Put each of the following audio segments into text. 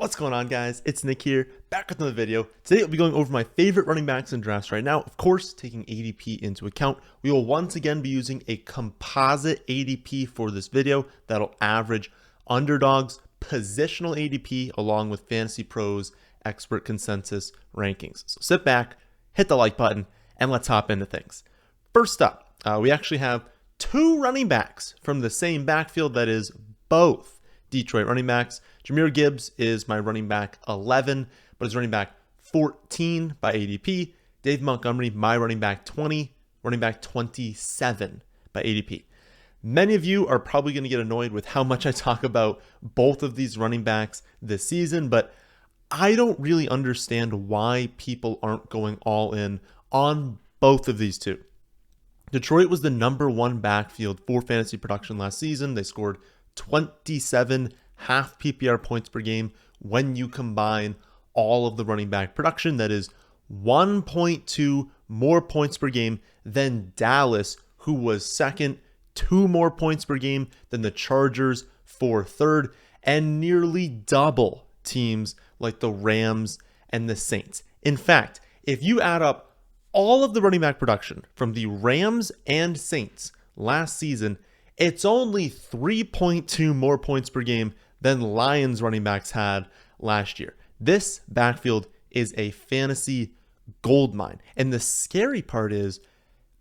What's going on, guys? It's Nick here, back with another video. Today I'll be going over my favorite running backs in drafts right now. Of course, taking ADP into account. We will once again be using a composite ADP for this video that'll average Underdog's positional ADP along with Fantasy Pros expert consensus rankings. So sit back, hit the like button, and let's hop into things. First up, we actually have two running backs from the same backfield, that is both Detroit running backs. Jahmyr Gibbs is my running back 11, but is running back 14 by ADP. Devon Montgomery, my running back 20, running back 27 by ADP. Many of you are probably going to get annoyed with how much I talk about both of these running backs this season, but I don't really understand why people aren't going all in on both of these two. Detroit was the #1 backfield for fantasy production last season. They scored 27 half PPR points per game when you combine all of the running back production. That is 1.2 more points per game than Dallas, who was second, 2 more points per game than the Chargers for third, and nearly double teams like the Rams and the Saints. In fact, if you add up all of the running back production from the Rams and Saints last season, it's only 3.2 more points per game than Lions running backs had last year. This backfield is a fantasy goldmine. And the scary part is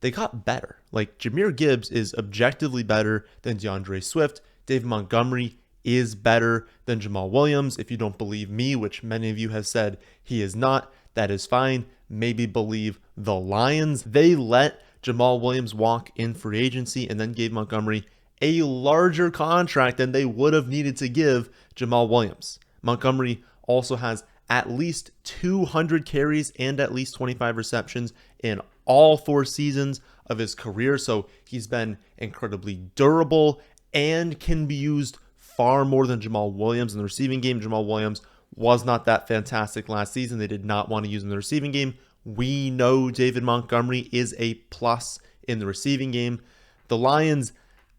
they got better. Like, Jahmyr Gibbs is objectively better than DeAndre Swift. Devon Montgomery is better than Jamal Williams. If you don't believe me, which many of you have said he is not, that is fine. Maybe believe the Lions. They let Jamal Williams walk in free agency and then gave Montgomery a larger contract than they would have needed to give Jamal Williams. Montgomery also has at least 200 carries and at least 25 receptions in all 4 seasons of his career. So he's been incredibly durable and can be used far more than Jamal Williams in the receiving game. Jamal Williams was not that fantastic last season. They did not want to use him in the receiving game. We know Devon Montgomery is a plus in the receiving game. The Lions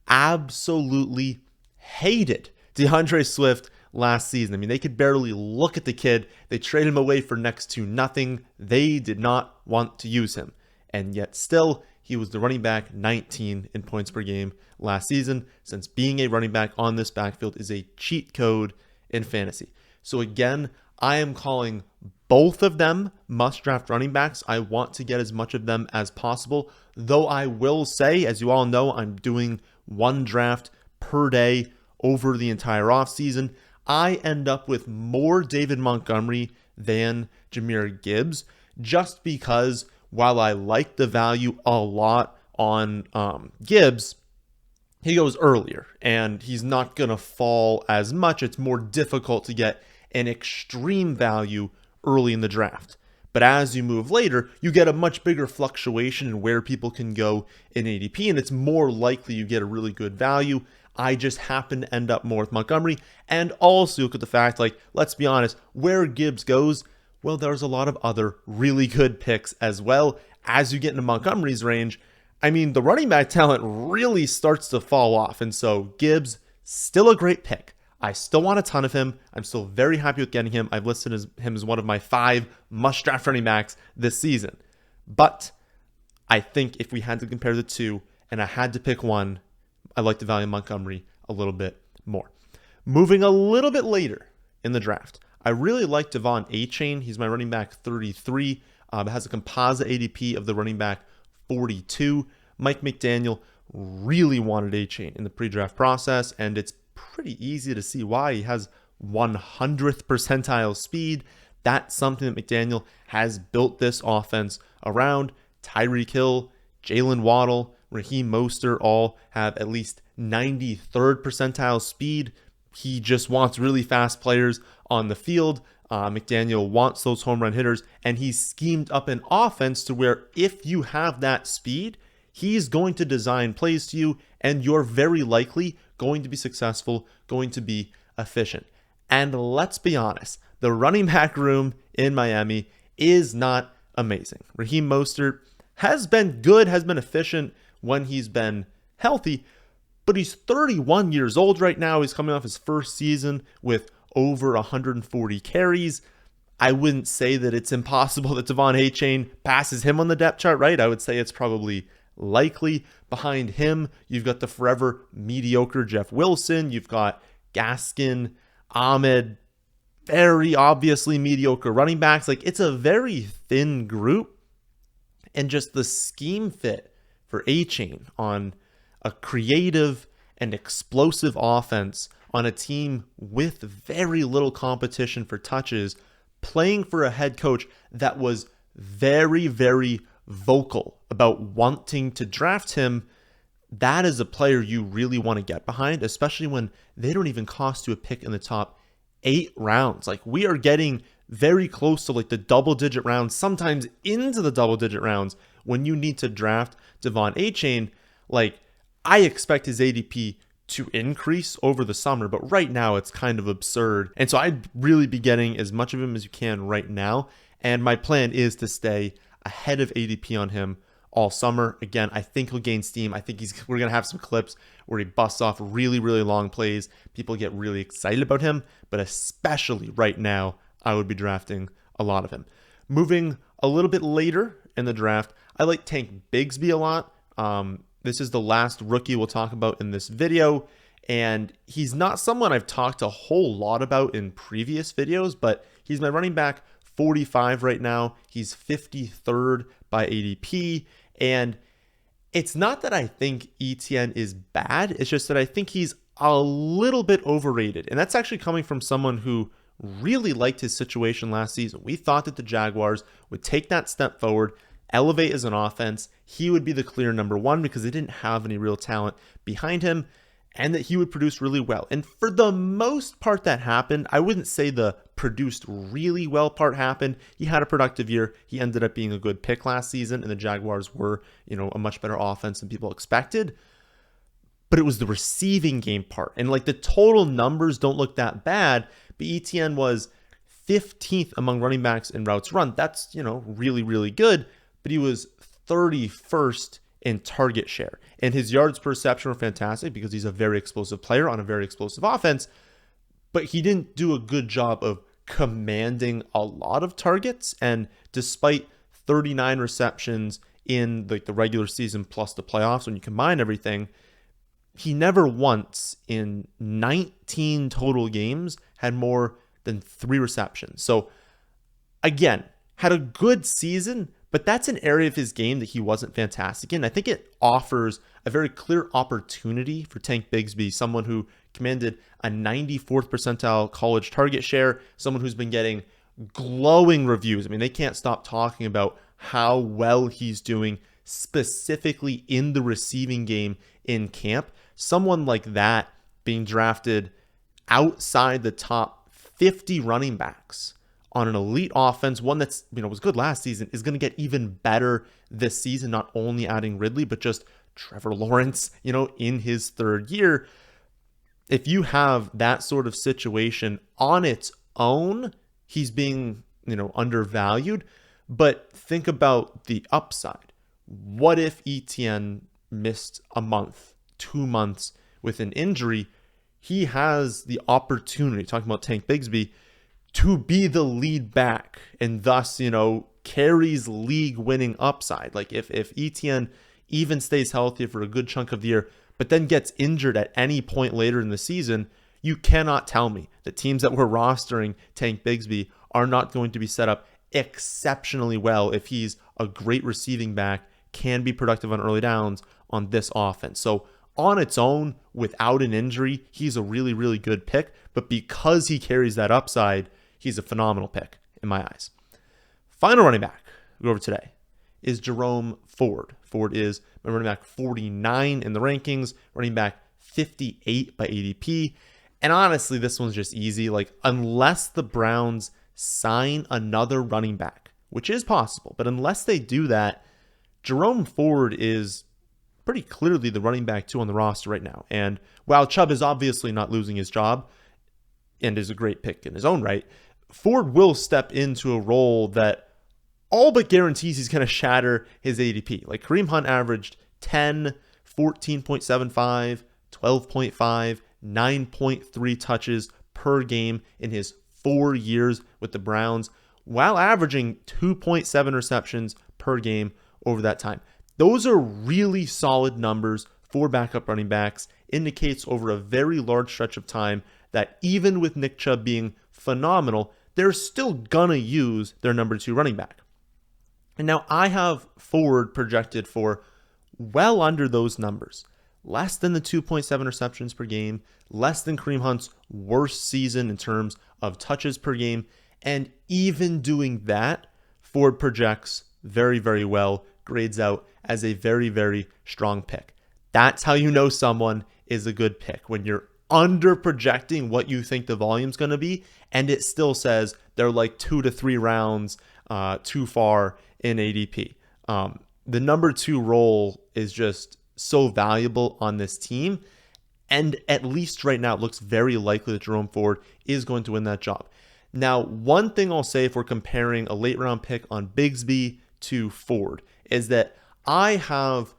absolutely hated DeAndre Swift last season. I mean, they could barely look at the kid. They traded him away for next to nothing. They did not want to use him. And yet still, he was the running back 19 in points per game last season, since being a running back on this backfield is a cheat code in fantasy. So again, I am calling both of them must-draft running backs. I want to get as much of them as possible, though I will say, as you all know, I'm doing 1 draft per day over the entire offseason. I end up with more Devon Montgomery than Jahmyr Gibbs, just because while I like the value a lot on Gibbs, he goes earlier and he's not going to fall as much. It's more difficult to get an extreme value early in the draft. But as you move later, you get a much bigger fluctuation in where people can go in ADP, and it's more likely you get a really good value. I just happen to end up more with Montgomery. And also look at the fact, like, let's be honest, where Gibbs goes, well, there's a lot of other really good picks as well. As you get into Montgomery's range, I mean, the running back talent really starts to fall off. And so Gibbs, still a great pick. I still want a ton of him. I'm still very happy with getting him. I've listed him as one of my 5 must-draft running backs this season. But I think if we had to compare the two and I had to pick one, I like the value of Montgomery a little bit more. Moving a little bit later in the draft, I really like Devon Achane. He's my running back 33. Has a composite ADP of the running back 42. Mike McDaniel really wanted Achane in the pre-draft process, and it's pretty easy to see why. He has 100th percentile speed. That's something that McDaniel has built this offense around. Tyreek Hill, Jalen Waddle, Raheem Mostert all have at least 93rd percentile speed. He just wants really fast players on the field. McDaniel wants those home run hitters, and he's schemed up an offense to where if you have that speed, he's going to design plays to you, and you're very likely going to be successful, going to be efficient. And let's be honest, the running back room in Miami is not amazing. Raheem Mostert has been good, has been efficient when he's been healthy, but he's 31 years old right now. He's coming off his first season with over 140 carries. I wouldn't say that it's impossible that Devon Achane passes him on the depth chart, right? I would say it's probably likely. Behind him, you've got the forever mediocre Jeff Wilson. You've got Gaskin, Ahmed, very obviously mediocre running backs. Like, it's a very thin group. And just the scheme fit for Achane on a creative and explosive offense on a team with very little competition for touches, playing for a head coach that was very, very vocal about wanting to draft him. That is a player you really want to get behind, especially when they don't even cost you a pick in the top 8 rounds. Like, we are getting very close to like the double-digit rounds, sometimes into the double-digit rounds when you need to draft Devon Achane. Like, I expect his ADP to increase over the summer, but right now it's kind of absurd. And so I'd really be getting as much of him as you can right now. And my plan is to stay ahead of ADP on him all summer. Again, I think he'll gain steam. I think we're going to have some clips where he busts off really, really long plays. People get really excited about him, but especially right now, I would be drafting a lot of him. Moving a little bit later in the draft, I like Tank Bigsby a lot. This is the last rookie we'll talk about in this video, and he's not someone I've talked a whole lot about in previous videos, but he's my running back 45 right now. He's 53rd by ADP, and it's not that I think ETN is bad. It's just that I think he's a little bit overrated, and that's actually coming from someone who really liked his situation last season. We thought that the Jaguars would take that step forward, elevate as an offense. He would be the clear number one because they didn't have any real talent behind him, and that he would produce really well. And for the most part that happened. I wouldn't say the produced really well part happened. He had a productive year. He ended up being a good pick last season, and the Jaguars were, a much better offense than people expected. But it was the receiving game part. And like, the total numbers don't look that bad, but ETN was 15th among running backs in routes run. That's, really, really good. But he was 31st in target share. And his yards per reception were fantastic because he's a very explosive player on a very explosive offense. But he didn't do a good job of commanding a lot of targets. And despite 39 receptions in the regular season plus the playoffs, when you combine everything, he never once in 19 total games had more than 3 receptions. So again, had a good season, but that's an area of his game that he wasn't fantastic in. I think it offers a very clear opportunity for Tank Bigsby, someone who commanded a 94th percentile college target share, someone who's been getting glowing reviews. I mean, they can't stop talking about how well he's doing specifically in the receiving game in camp. Someone like that being drafted outside the top 50 running backs on an elite offense, one that's, was good last season, is going to get even better this season, not only adding Ridley, but just Trevor Lawrence, in his 3rd year. If you have that sort of situation on its own, he's being, undervalued. But think about the upside. What if ETN missed a month, 2 months with an injury? He has the opportunity, talking about Tank Bigsby, to be the lead back and thus, carries league winning upside. Like, if ETN even stays healthy for a good chunk of the year, but then gets injured at any point later in the season, you cannot tell me that teams that were rostering Tank Bigsby are not going to be set up exceptionally well if he's a great receiving back, can be productive on early downs on this offense. So on its own, without an injury, he's a really, really good pick. But because he carries that upside, he's a phenomenal pick in my eyes. Final running back we go over today is Jerome Ford. Ford is my running back 49 in the rankings, running back 58 by ADP. And honestly, this one's just easy. Like, unless the Browns sign another running back, which is possible, but unless they do that, Jerome Ford is pretty clearly the running back 2 on the roster right now. And while Chubb is obviously not losing his job and is a great pick in his own right, Ford will step into a role that all but guarantees he's going to shatter his ADP. Like, Kareem Hunt averaged 10, 14.75, 12.5, 9.3 touches per game in his 4 years with the Browns, while averaging 2.7 receptions per game over that time. Those are really solid numbers for backup running backs. Indicates over a very large stretch of time that even with Nick Chubb being phenomenal, they're still gonna use their number 2 running back. And now I have Ford projected for well under those numbers. Less than the 2.7 receptions per game, less than Kareem Hunt's worst season in terms of touches per game. And even doing that, Ford projects very, very well, grades out as a very, very strong pick. That's how you know someone is a good pick, when you're under projecting what you think the volume's going to be, and it still says they're like 2 to 3 rounds too far in ADP. The number 2 role is just so valuable on this team, and at least right now it looks very likely that Jerome Ford is going to win that job. Now, one thing I'll say if we're comparing a late round pick on Bigsby to Ford is that I have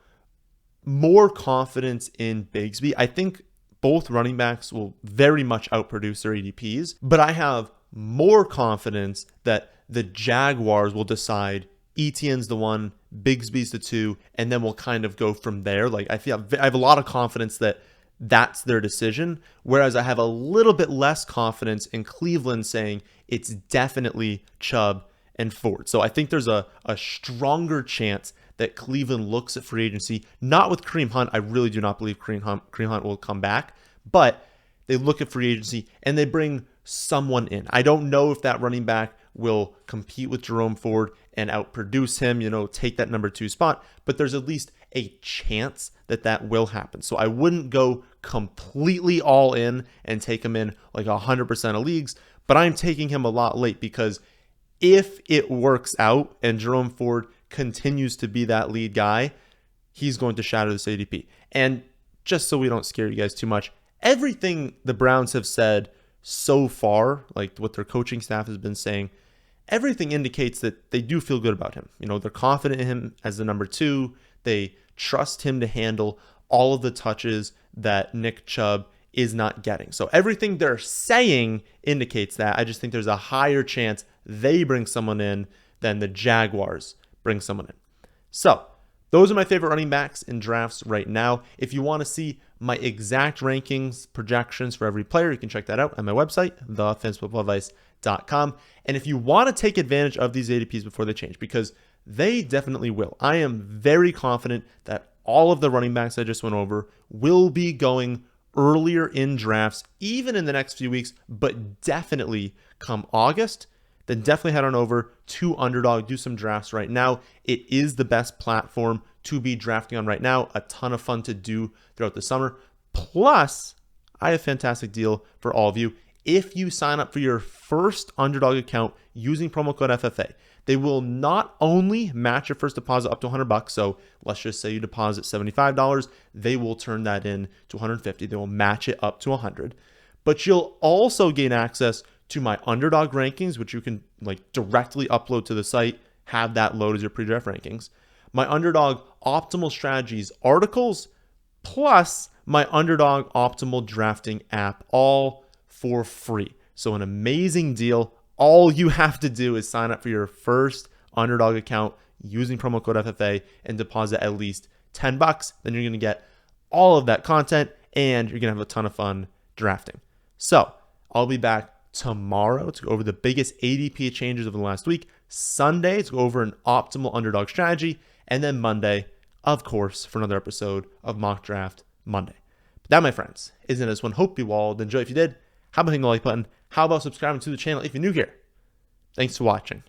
more confidence in Bigsby. I think both running backs will very much outproduce their ADPs, but I have more confidence that the Jaguars will decide Etienne's the 1, Bigsby's the 2, and then we'll kind of go from there. Like I have a lot of confidence that that's their decision, whereas I have a little bit less confidence in Cleveland saying it's definitely Chubb and Ford. So I think there's a stronger chance that Cleveland looks at free agency, not with Kareem Hunt. I really do not believe Kareem Hunt will come back, but they look at free agency and they bring someone in. I don't know if that running back will compete with Jerome Ford and outproduce him, take that number 2 spot, but there's at least a chance that that will happen. So I wouldn't go completely all in and take him in like 100% of leagues, but I'm taking him a lot late because if it works out and Jerome Ford continues to be that lead guy, he's going to shatter this ADP. And just so we don't scare you guys too much, everything the Browns have said so far, like what their coaching staff has been saying, everything indicates that they do feel good about him. They're confident in him as the number 2. They trust him to handle all of the touches that Nick Chubb is not getting. So everything they're saying indicates that. I just think there's a higher chance they bring someone in than the Jaguars bring someone in. So those are my favorite running backs in drafts right now. If you want to see my exact rankings, projections for every player, you can check that out on my website, thefantasyfootballadvice.com. And if you want to take advantage of these ADPs before they change, because they definitely will, I am very confident that all of the running backs I just went over will be going earlier in drafts, even in the next few weeks, but definitely come August. Then definitely head on over to Underdog, do some drafts right now. It is the best platform to be drafting on right now. A ton of fun to do throughout the summer. Plus, I have a fantastic deal for all of you. If you sign up for your first Underdog account using promo code FFA, they will not only match your first deposit up to $100. So let's just say you deposit $75, they will turn that in to $150. They will match it up to $100. But you'll also gain access to my Underdog rankings, which you can directly upload to the site, have that load as your pre-draft rankings. My Underdog optimal strategies articles, plus my Underdog optimal drafting app, all for free. So an amazing deal. All you have to do is sign up for your first Underdog account using promo code FFA and deposit at least $10. Then you're going to get all of that content and you're going to have a ton of fun drafting. So I'll be back tomorrow to go over the biggest ADP changes of the last week, Sunday to go over an optimal Underdog strategy, and then Monday, of course, for another episode of Mock Draft Monday. But that, my friends, isn't this one. Hope you all enjoyed. If you did, how about hitting the like button? How about subscribing to the channel if you're new here? Thanks for watching.